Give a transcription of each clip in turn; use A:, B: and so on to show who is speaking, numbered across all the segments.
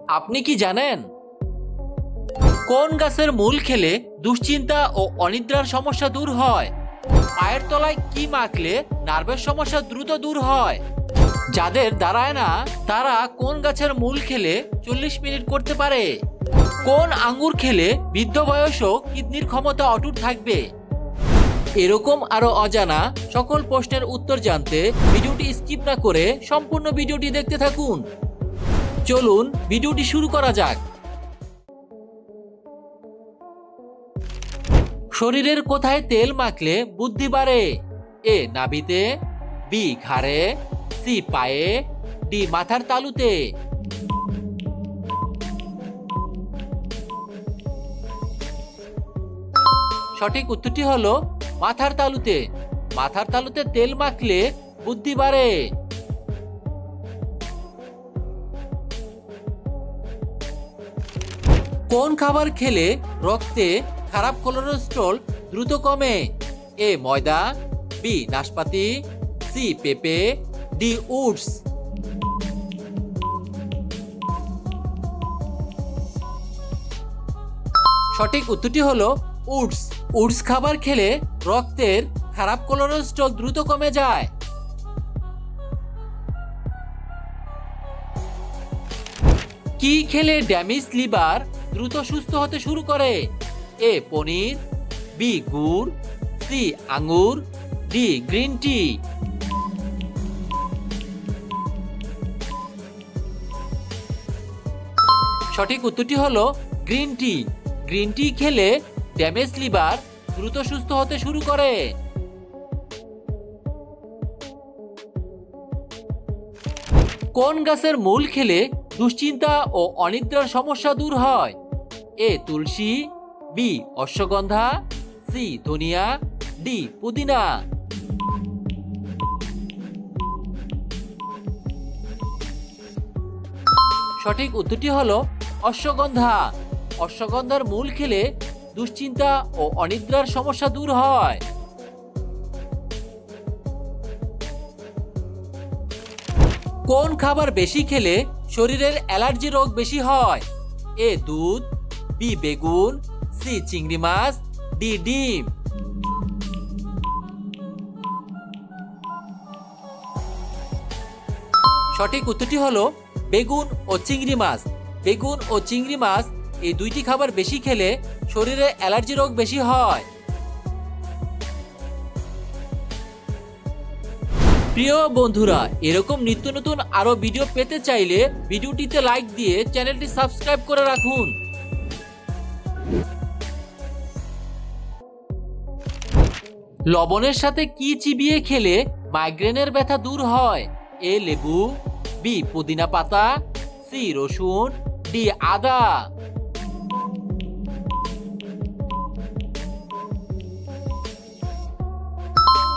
A: আপনি কি জানেন কোন গাছের মূল খেলে দুশ্চিন্তা ও অনিদ্রার সমস্যা দূর হয়? পায়ের তলায় কি মাখলে নার্ভের সমস্যা দ্রুত দূর হয়? যাদের দাঁড়ায় না তারা কোন গাছের মূল খেলে 40 মিনিট করতে পারে? কোন আঙ্গুর খেলে বৃদ্ধ বয়সেও কিডনির ক্ষমতা অটুট থাকবে? এরকম আরো অজানা সকল প্রশ্নের উত্তর জানতে ভিডিওটি স্কিপ না করে সম্পূর্ণ ভিডিওটি দেখতে থাকুন। চলুন ভিডিওটি শুরু করা যাক। শরীরের কোথায় তেল মাখলে বুদ্ধি বাড়ে? এ নাভিতে, বি ঘাড়ে, সি পায়ে, ডি মাথার তালুতে। সঠিক উত্তরটি হলো মাথার তালুতে। মাথার তালুতে তেল মাখলে বুদ্ধি বাড়ে। কোন খাবার খেলে রক্তে খারাপ কোলেস্টেরল দ্রুত কমে? এ ময়দা, বি নাশপাতি, সি পেঁপে, ডি ওটস। সঠিক উত্তরটি হলো ওটস। ওটস খাবার খেলে রক্তের খারাপ কোলেস্টেরল দ্রুত কমে যায়। কি খেলে ড্যামেজ লিভার দ্রুত সুস্থ হতে শুরু করে? এ পনির, বি গুড়, সি আঙ্গুর, ডি গ্রিন টি। সঠিক উত্তরটি হলো গ্রিন টি। গ্রিন টি খেলে ড্যামেজ লিভার দ্রুত সুস্থ হতে শুরু করে। কোন গাছের মূল খেলে দুশ্চিন্তা ও অনিদ্রার সমস্যা দূর হয়? এ তুলসী, বি অশ্বগন্ধা, সি ধনিয়া, ডি পুদিনা। সঠিক উত্তরটি হলো অশ্বগন্ধা। অশ্বগন্ধার মূল খেলে দুশ্চিন্তা ও অনিদ্রার সমস্যা দূর হয়। কোন খাবার বেশি খেলে শরীরের অ্যালার্জি রোগ বেশি হয়? এ দুধ, বি বেগুন, সি চিংড়ি মাছ, ডি ডিম। সঠিক উত্তরটি হলো বেগুন ও চিংড়ি মাছ। বেগুন ও চিংড়ি মাছ এই দুইটি খাবার বেশি খেলে শরীরে অ্যালার্জি রোগ বেশি হয়। প্রিয় বন্ধুরা, এরকম নিত্য নতুন আরো ভিডিও পেতে চাইলে ভিডিওটিতে লাইক দিয়ে চ্যানেলটি সাবস্ক্রাইব করে রাখুন। লবণের সাথে কি চিবিয়ে খেলে মাইগ্রেনের ব্যথা দূর হয়? এ লেবু, বি পুদিনা পাতা, সি রসুন, ডি আদা।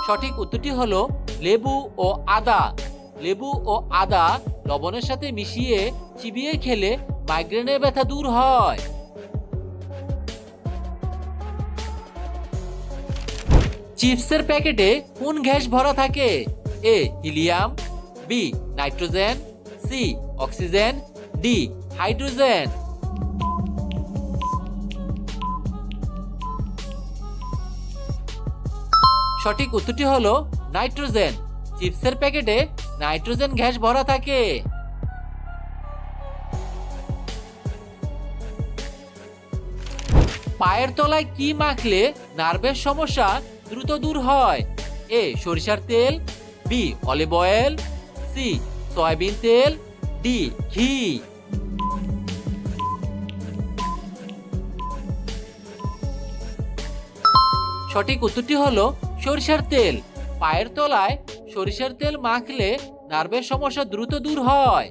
A: সঠিক উত্তরটি হলো লেবু ও আদা। লেবু ও আদা লবণের সাথে মিশিয়ে চিবিয়ে খেলে মাইগ্রেনের ব্যথা দূর হয়। চিপসের প্যাকেটে কোন গ্যাস ভরা থাকে? A helium, B nitrogen, C oxygen, D hydrogen. সঠিক উত্তরটি হলো নাইট্রোজেন। চিপসের প্যাকেটে নাইট্রোজেন গ্যাস ভরা থাকে। পায়ের তলায় কি মাখলে নার্ভের সমস্যা দ্রুত দূর হয়? এ সরিষার তেল, B olive oil, C soybean তেল, ডি ঘি। সঠিক উত্তরটি হলো সরিষার তেল। পায়ের তলায় সরিষার তেল মাখলে নার্ভের সমস্যা দ্রুত দূর হয়।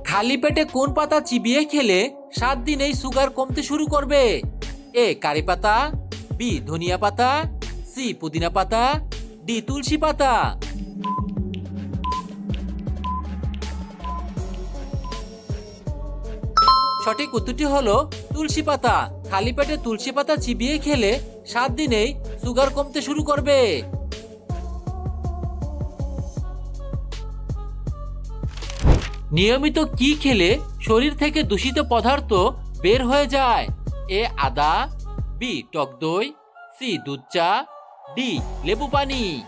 A: খালি পেটে কোন পাতা চিবিয়ে খেলে 7 দিনেই সুগার কমতে শুরু করবে? এ কারি পাতা, বি ধনিয়া পাতা, সি পুদিনা পাতা, ডি তুলসী পাতা। সঠিক উত্তরটি হলো তুলসী পাতা। খালি পেটে তুলসী পাতা চিবিয়ে খেলে 7 দিনেই সুগার কমতে শুরু করবে। নিয়মিত কি খেলে শরীর থেকে দূষিত পদার্থ বের হয়ে যায়? এ আদা, বি টক দই, সি দুধ চা, ডি লেবু পানি।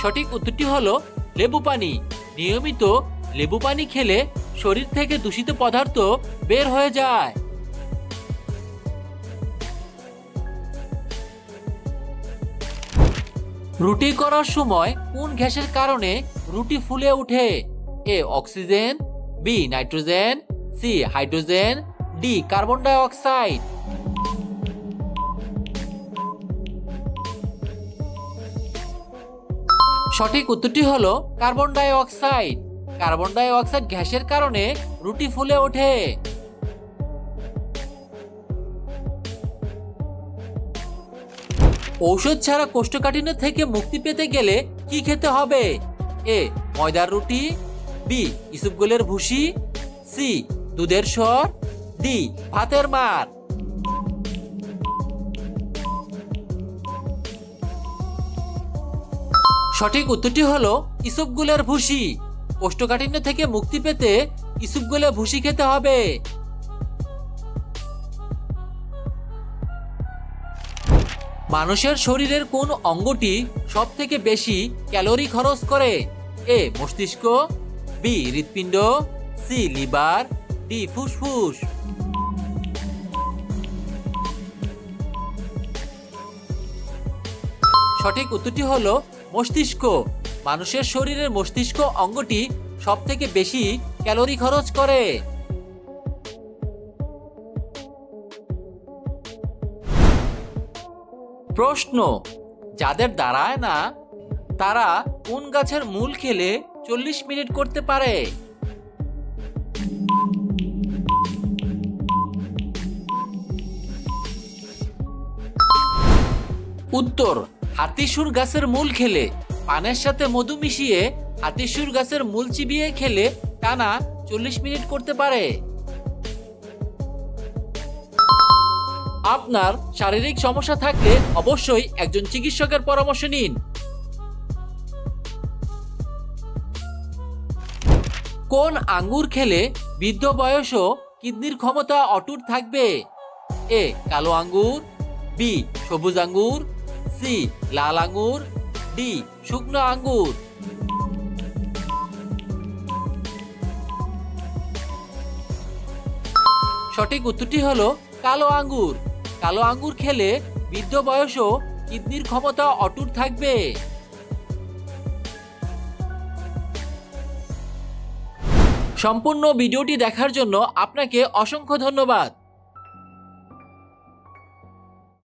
A: সঠিক উত্তরটি হলো লেবু পানি। নিয়মিত লেবু পানি খেলে শরীর থেকে দূষিত পদার্থ বের হয়ে যায়। রুটি করার সময় কোন গ্যাসের কারণে রুটি ফুলে ওঠে? A oxygen, B nitrogen, C hydrogen, D carbon dioxide. সঠিক উত্তরটি হলো carbon dioxide. Carbon dioxide গ্যাসের কারণে রুটি ফুলে ওঠে। ঔষধ ছাড়া কোষ্ঠকাঠিন্য থেকে মুক্তি পেতে গেলে কি খেতে হবে? এ ময়দার রুটি, বি ইসবগুলের ভুসি, সি দুধের স্বর, ডি ভাতের মার। সঠিক উত্তরটি হলো ইসবগুলের ভুসি। কোষ্ঠকাঠিন্য থেকে মুক্তি পেতে ইসবগুলের ভুসি খেতে হবে। মানুষের শরীরের কোন অঙ্গটি সব থেকে বেশি ক্যালোরি খরচ করে? এ মস্তিষ্ক, বি হৃৎপিণ্ড, সি লিভার, ডি ফুসফুস। সঠিক উত্তরটি হলো মস্তিষ্ক। মানুষের শরীরের মস্তিষ্ক অঙ্গটি সব থেকে বেশি ক্যালোরি খরচ করে। প্রশ্ন, যাদের দাঁড়ায় না তারা কোন গাছের মূল খেলে 40 মিনিট করতে পারে? উত্তর হাতিসুর গাছের মূল খেলে। পানের সাথে মধু মিশিয়ে হাতিসুর গাছের মূল চিবিয়ে খেলে টানা 40 মিনিট করতে পারে। আপনার শারীরিক সমস্যা থাকলে অবশ্যই একজন চিকিৎসকের পরামর্শ নিন। কোন আঙ্গুর খেলে বৃদ্ধ বয়সও কিডনির ক্ষমতা অটুট থাকবে? এ কালো আঙ্গুর, বি সবুজ আঙ্গুর, সি লাল আঙ্গুর, ডি শুকনো আঙ্গুর। সঠিক উত্তরটি হলো কালো আঙ্গুর। কালো আঙ্গুর খেলে বৃদ্ধ বয়সও কিডনির ক্ষমতা অটুট থাকবে। সম্পূর্ণ ভিডিওটি দেখার জন্য আপনাকে অসংখ্য ধন্যবাদ।